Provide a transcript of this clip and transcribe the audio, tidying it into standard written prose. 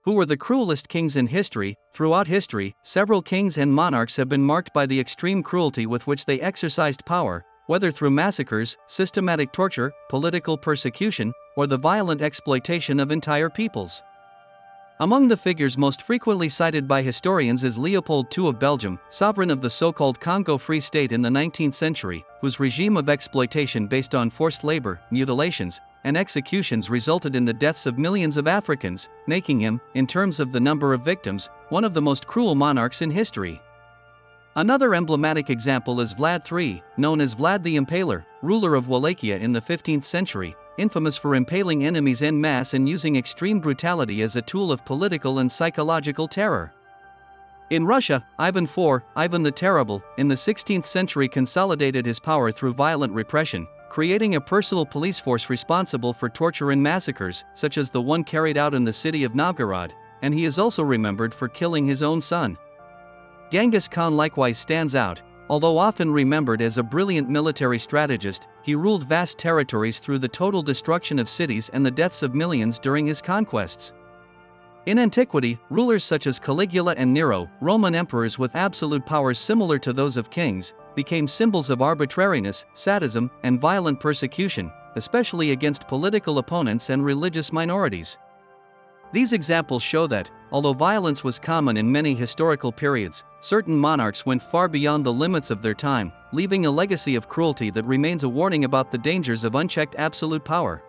Who were the cruelest kings in history? Throughout history, several kings and monarchs have been marked by the extreme cruelty with which they exercised power, whether through massacres, systematic torture, political persecution, or the violent exploitation of entire peoples. Among the figures most frequently cited by historians is Leopold II of Belgium, sovereign of the so-called Congo Free State in the 19th century, whose regime of exploitation based on forced labor, mutilations, and executions resulted in the deaths of millions of Africans, making him, in terms of the number of victims, one of the most cruel monarchs in history. Another emblematic example is Vlad III, known as Vlad the Impaler, ruler of Wallachia in the 15th century, infamous for impaling enemies en masse and using extreme brutality as a tool of political and psychological terror. In Russia, Ivan the Terrible, in the 16th century consolidated his power through violent repression, creating a personal police force responsible for torture and massacres, such as the one carried out in the city of Novgorod, and he is also remembered for killing his own son. Genghis Khan likewise stands out. Although often remembered as a brilliant military strategist, he ruled vast territories through the total destruction of cities and the deaths of millions during his conquests. In antiquity, rulers such as Caligula and Nero, Roman emperors with absolute powers similar to those of kings, became symbols of arbitrariness, sadism, and violent persecution, especially against political opponents and religious minorities. These examples show that, although violence was common in many historical periods, certain monarchs went far beyond the limits of their time, leaving a legacy of cruelty that remains a warning about the dangers of unchecked absolute power.